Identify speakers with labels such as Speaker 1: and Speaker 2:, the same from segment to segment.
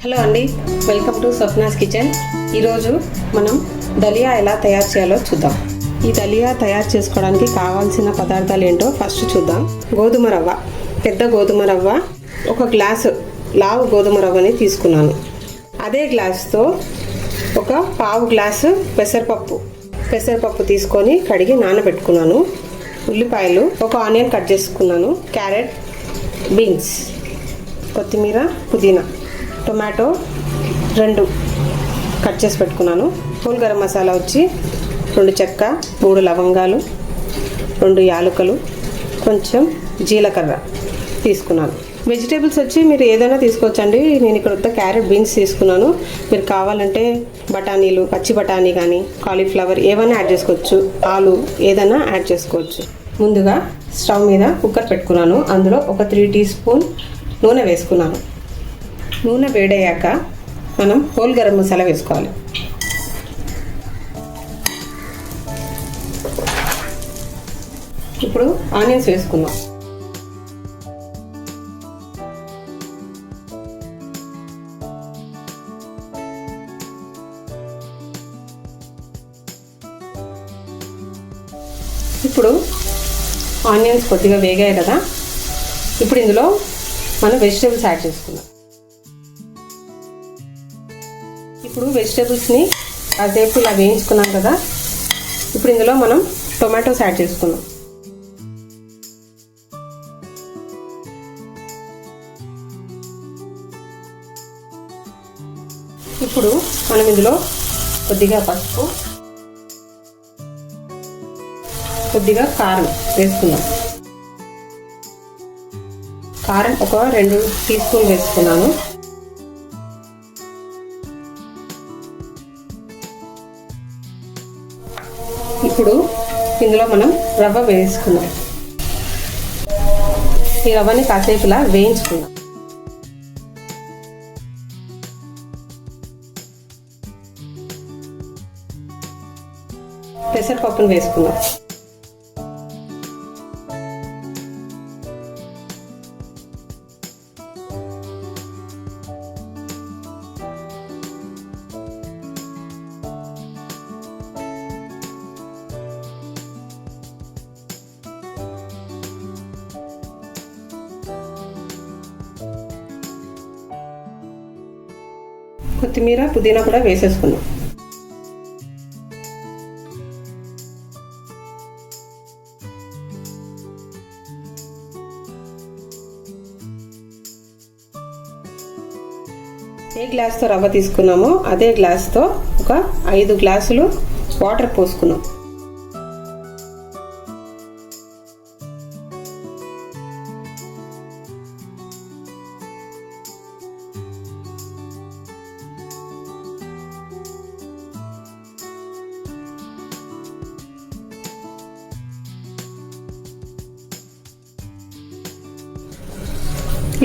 Speaker 1: Hello అండి, welcome to Swapna's kitchen. ఈరోజు మనం దలియా ఎలా తయారు చేయాలో చూద్దాం. ఈ దలియా తయారు చేసుకోవడానికి కావాల్సిన పదార్థాలు ఏంటో ఫస్ట్ చూద్దాం. గోధుమ రవ్వ, పెద్ద గోధుమ రవ్వ, ఒక గ్లాసు లావు గోధుమ రవ్వని తీసుకున్నాను. అదే గ్లాసుతో ఒక పావు గ్లాసు పెసరపప్పు తీసుకొని కడిగి నానబెట్టుకున్నాను. ఉల్లిపాయలు, ఒక ఆనియన్ కట్ చేసుకున్నాను. క్యారెట్, బీన్స్, కొత్తిమీర, పుదీనా, టొమాటో 2 కట్ చేసి పెట్టుకున్నాను. హోల్ గరం మసాలా వచ్చి 2 చెక్క, 3 లవంగాలు, 2 యాలకులు, కొంచెం జీలకర్ర తీసుకున్నాను. వెజిటేబుల్స్ వచ్చి మీరు ఏదైనా తీసుకోవచ్చండి. నేను ఇక్కడ క్యారెట్, బీన్స్ తీసుకున్నాను. మీరు కావాలంటే బఠానీలు, పచ్చి బఠానీ కానీ కాలీఫ్లవర్ ఏమైనా యాడ్ చేసుకోవచ్చు. ఆలు ఏదైనా యాడ్ చేసుకోవచ్చు. ముందుగా స్టవ్ మీద కుక్కర్ పెట్టుకున్నాను. అందులో ఒక 3 టీ స్పూన్ నూనె వేసుకున్నాను. నూనె వేడయ్యాక మనం హోల్ గరం మసాలా వేసుకోవాలి. ఇప్పుడు ఆనియన్స్ వేసుకుందాం. ఇప్పుడు ఆనియన్స్ కొద్దిగా వేగాయి కదా, ఇప్పుడు ఇందులో మనం వెజిటేబుల్స్ యాడ్ చేసుకుందాం. ఇప్పుడు వెజిటేబుల్స్ని కాసేపు ఇలా వేయించుకున్నాం కదా, ఇప్పుడు ఇందులో మనం టొమాటోస్ యాడ్ చేసుకుందాం. ఇప్పుడు మనం ఇందులో కొద్దిగా పసుపు, కొద్దిగా కారం వేసుకుందాం. కారం ఒక 2 టీ స్పూన్ వేసుకున్నాను. ఇప్పుడు ఇందులో మనం రవ్వ వేసుకుందాం. ఈ రవ్వని కాసేపు ఇలా వేయించుకుందాం. పెసరపప్పును వేసుకుందాం. కొత్తిమీర, పుదీనా కూడా వేసేసుకుందాం. ఏ గ్లాస్తో రవ్వ తీసుకున్నామో అదే గ్లాస్తో ఒక 5 గ్లాసులు వాటర్ పోసుకున్నాం.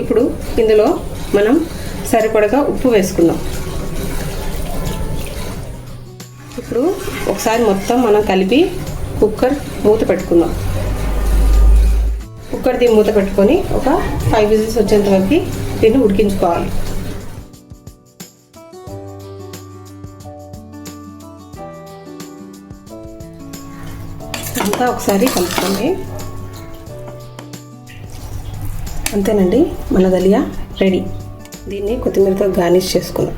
Speaker 1: ఇప్పుడు ఇందులో మనం సరిపడగా ఉప్పు వేసుకుందాం. ఇప్పుడు ఒకసారి మొత్తం మనం కలిపి కుక్కర్ మూత పెట్టుకుందాం. కుక్కర్ది మూత పెట్టుకొని ఒక 5 విజిల్స్ వచ్చేంత వరకు దీన్ని ఉడికించుకోవాలి. అంతా ఒకసారి కలుపుకోండి. అంతేనండి, మన దలియా రెడీ. దీన్ని కొత్తిమీరతో గార్నిష్ చేసుకుందాం.